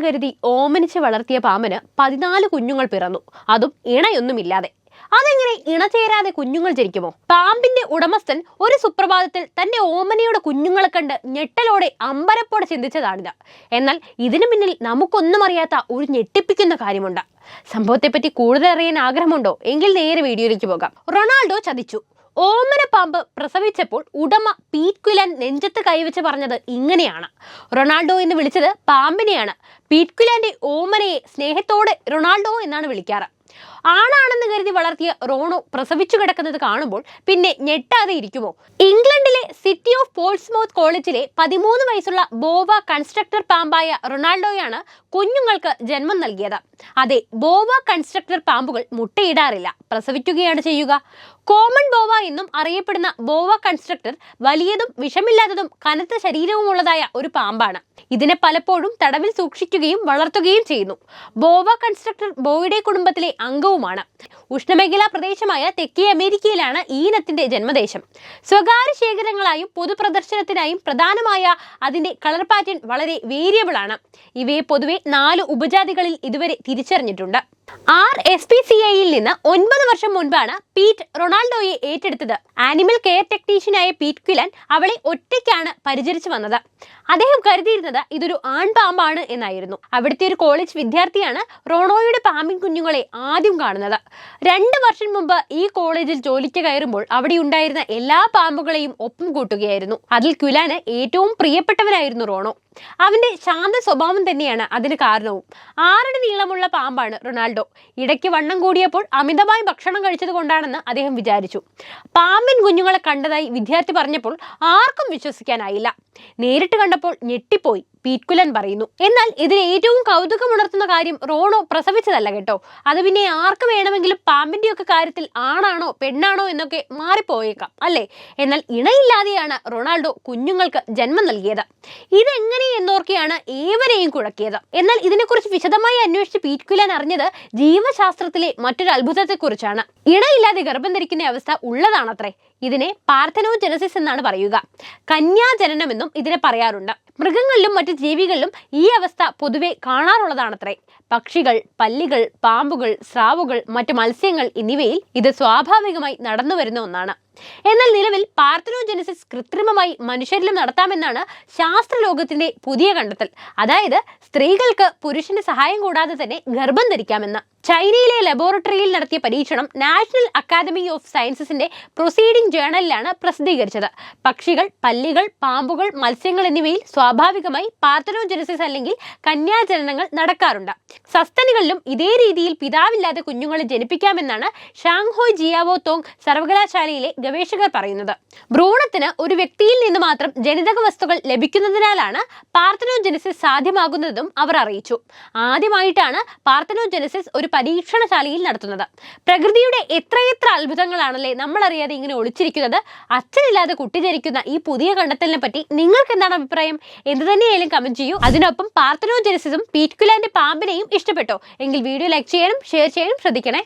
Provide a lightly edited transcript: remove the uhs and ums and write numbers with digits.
കരുതി ഓമനിച്ച് വളർത്തിയ പാമ്പിന് 14 കുഞ്ഞുങ്ങൾ പിറന്നു, അതും ഇണയൊന്നുമില്ലാതെ. അതെങ്ങനെ ഇണചേരാതെ കുഞ്ഞുങ്ങൾ ജനിക്കുമോ? പാമ്പിന്റെ ഉടമസ്ഥൻ ഒരു സുപ്രഭാതത്തിൽ തന്റെ ഓമനയുടെ കുഞ്ഞുങ്ങളെ കണ്ട് ഞെട്ടലോടെ അമ്പരപ്പോടെ ചിന്തിച്ചതാണിത്. എന്നാൽ ഇതിനു പിന്നിൽ നമുക്കൊന്നും അറിയാത്ത ഒരു ഞെട്ടിപ്പിക്കുന്ന കാര്യമുണ്ട്. സംഭവത്തെപ്പറ്റി കൂടുതൽ അറിയാൻ ആഗ്രഹമുണ്ടോ? എങ്കിൽ നേരെ വീഡിയോയിലേക്ക് പോകാം. റൊണാൾഡോ ചതിച്ചു. ഓമന പാമ്പ് പ്രസവിച്ചപ്പോൾ ഉടമ പീറ്റ് ക്വിലാൻ നെഞ്ചത്ത് കൈവച്ച് പറഞ്ഞത് ഇങ്ങനെയാണ്. റൊണാൾഡോ എന്ന് വിളിച്ചത് പാമ്പിനെയാണ്. പീറ്റ് ക്വിലാന്റെ ഓമനയെ സ്നേഹത്തോടെ റൊണാൾഡോ എന്നാണ് വിളിക്കാറ്. ആണാണെന്ന് കരുതി വളർത്തിയ റോണോ പ്രസവിച്ചു കിടക്കുന്നത് കാണുമ്പോൾ പിന്നെ ഞെട്ടാതെ ഇരിക്കുമോ? ഇംഗ്ലണ്ടിലെ സിറ്റി ഓഫ് പോർട്സ്മൗത്ത് കോളേജിലെ 13 വയസ്സുള്ള ബോവ കൺസ്ട്രക്ടർ പാമ്പായ റൊണാൾഡോയാണ് കുഞ്ഞുങ്ങൾക്ക് ജന്മം നൽകിയത്. അതെ, ബോവ കൺസ്ട്രക്ടർ പാമ്പുകൾ മുട്ടയിടാറില്ല, പ്രസവിക്കുകയാണ് ചെയ്യുക. കോമൺ ബോവ എന്നും അറിയപ്പെടുന്ന ബോവ കൺസ്ട്രക്ടർ വലിയതും വിഷമില്ലാത്തതും കനത്ത ശരീരവുമുള്ളതായ ഒരു പാമ്പാണ്. ഇതിനെ പലപ്പോഴും തടവിൽ സൂക്ഷിക്കുകയും വളർത്തുകയും ചെയ്യുന്നു. ബോവ കൺസ്ട്രക്ടർ ബോയുടെ കുടുംബത്തിലെ അംഗവുമാണ്. ഉഷ്ണമേഖലാ പ്രദേശമായ തെക്കേ അമേരിക്കയിലാണ് ഈ ഇനത്തിന്റെ ജന്മദേശം. സ്വകാര്യ ശേഖരങ്ങളായും പൊതുപ്രദർശനത്തിനായും പ്രധാനമായ അതിന്റെ കളർ പാറ്റേൺ വളരെ വേരിയബിൾ ആണ്. ഇവയെ പൊതുവെ 4 ഉപജാതികളിൽ ഇതുവരെ തിരിച്ചറിഞ്ഞിട്ടുണ്ട്. RSPCAയിൽ നിന്ന് 9 വർഷം മുൻപാണ് പീറ്റ് റൊണാൾഡോയെ ഏറ്റെടുത്തത്. ആനിമൽ കെയർ ടെക്നീഷ്യനായ പീറ്റ് ക്വിലാൻ അവളെ ഒറ്റയ്ക്കാണ് പരിചരിച്ചു വന്നത്. അദ്ദേഹം കരുതിയിരുന്നത് ഇതൊരു ആൺപാമ്പാണ് എന്നായിരുന്നു. അവിടുത്തെ ഒരു കോളേജ് വിദ്യാർത്ഥിയാണ് റോണോയുടെ പാമ്പിൻ കുഞ്ഞുങ്ങളെ ആദ്യം കാണുന്നത്. 2 വർഷം മുമ്പ് ഈ കോളേജിൽ ജോലിക്ക് കയറുമ്പോൾ അവിടെ ഉണ്ടായിരുന്ന എല്ലാ പാമ്പുകളെയും ഒപ്പം കൂട്ടുകയായിരുന്നു. അതിൽ ക്വിലാന് ഏറ്റവും പ്രിയപ്പെട്ടവനായിരുന്നു റോണോ. അവന്റെ ശാന്ത സ്വഭാവം തന്നെയാണ് അതിന് കാരണവും. 6 അടി നീളമുള്ള പാമ്പാണ് റൊണാൾഡോ. ഇടയ്ക്ക് വണ്ണം കൂടിയപ്പോൾ അമിതമായി ഭക്ഷണം കഴിച്ചത് കൊണ്ടാണെന്ന് അദ്ദേഹം വിചാരിച്ചു. പാമ്പിൻ കുഞ്ഞുങ്ങളെ കണ്ടതായി വിദ്യാർത്ഥി പറഞ്ഞപ്പോൾ ആർക്കും വിശ്വസിക്കാനായില്ല. നേരിട്ട് കണ്ടപ്പോൾ ഞെട്ടിപ്പോയി, പീറ്റ് ക്വിലാൻ പറയുന്നു. എന്നാൽ ഇതിന് ഏറ്റവും കൗതുകമുണർത്തുന്ന കാര്യം റോണോ പ്രസവിച്ചതല്ല കേട്ടോ. അത് പിന്നെ ആർക്ക് വേണമെങ്കിലും പാമ്പിന്റെയൊക്കെ കാര്യത്തിൽ ആണാണോ പെണ്ണാണോ എന്നൊക്കെ മാറിപ്പോയേക്കാം അല്ലേ? എന്നാൽ ഇണയില്ലാതെയാണ് റൊണാൾഡോ കുഞ്ഞുങ്ങൾക്ക് ജന്മം നൽകിയത്. ഇതെങ്ങനെ എന്നോർക്കെയാണ് ഏവരെയും കുഴക്കിയത്. എന്നാൽ ഇതിനെക്കുറിച്ച് വിശദമായി അന്വേഷിച്ച് പീറ്റ് ക്വിലാൻ അറിഞ്ഞത് ജീവശാസ്ത്രത്തിലെ മറ്റൊരു അത്ഭുതത്തെക്കുറിച്ചാണ്. ഇണയില്ലാതെ ഗർഭം ധരിക്കുന്ന അവസ്ഥ ഉള്ളതാണത്രേ. ഇതിനെ പാർത്തനോജെനസിസ് എന്നാണ് പറയുക. കന്യാജനനം എന്നും ഇതിനെ പറയാറുണ്ട്. മൃഗങ്ങളിലും മറ്റു ജീവികളിലും ഈ അവസ്ഥ പൊതുവെ കാണാറുള്ളതാണത്രേ. പക്ഷികൾ, പല്ലികൾ, പാമ്പുകൾ, സ്രാവുകൾ, മറ്റു മത്സ്യങ്ങൾ എന്നിവയിൽ ഇത് സ്വാഭാവികമായി നടന്നു വരുന്ന ഒന്നാണ്. എന്നാൽ നിലവിൽ പാർത്തനോജെനസിസ് കൃത്രിമമായി മനുഷ്യരിലും നടത്താമെന്നാണ് ശാസ്ത്രലോകത്തിന്റെ പുതിയ കണ്ടെത്തൽ. അതായത് സ്ത്രീകൾക്ക് പുരുഷന്റെ സഹായം കൂടാതെ തന്നെ ഗർഭം ധരിക്കാമെന്ന്. ചൈനയിലെ ലബോറട്ടറിയിൽ നടത്തിയ പരീക്ഷണം നാഷണൽ അക്കാദമി ഓഫ് സയൻസസിന്റെ പ്രൊസീഡിംഗ് ജേണലിലാണ് പ്രസിദ്ധീകരിച്ചത്. പക്ഷികൾ, പല്ലികൾ, പാമ്പുകൾ, മത്സ്യങ്ങൾ എന്നിവയിൽ സ്വാഭാവികമായി പാർത്തനോജെനസിസ് അല്ലെങ്കിൽ കന്യാജനനങ്ങൾ നടക്കാറുണ്ട്. സസ്തനികളിലും ഇതേ രീതിയിൽ പിതാവില്ലാതെ കുഞ്ഞുങ്ങളെ ജനിപ്പിക്കാമെന്നാണ് ഷാങ്ഹോയ് ജിയാവോ തോങ് സർവകലാശാലയിലെ ഗവേഷകർ പറയുന്നത്. ഭ്രൂണത്തിന് ഒരു വ്യക്തിയിൽ നിന്ന് മാത്രം ജനിതക വസ്തുക്കൾ ലഭിക്കുന്നതിനാലാണ് പാർത്തനോജെനസിസ് സാധ്യമാകുന്നതെന്നും അവർ അറിയിച്ചു. ആദ്യമായിട്ടാണ് പാർത്തനോജെനസിസ് ഒരു പരീക്ഷണശാലയിൽ നടത്തുന്നത്. പ്രകൃതിയുടെ എത്രയെത്ര അത്ഭുതങ്ങളാണല്ലേ നമ്മൾ അറിയാതെ ഇങ്ങനെ ഒളിച്ചിരിക്കുന്നത്. അച്ഛനില്ലാതെ കുട്ടി ജനിക്കുന്ന ഈ പുതിയ കണ്ടെത്തലിനെ പറ്റി നിങ്ങൾക്ക് എന്താണ് അഭിപ്രായം? എന്ത് തന്നെയായാലും കമന്റ് ചെയ്യൂ. അതിനൊപ്പം പാർത്തനോജെനസിസും പീറ്റ് ക്വിലാന്റെ പാമ്പിനെയും ഇഷ്ടപ്പെട്ടോ എങ്കിൽ വീഡിയോ ലൈക്ക് ചെയ്യാനും ഷെയർ ചെയ്യാനും ശ്രദ്ധിക്കണേ.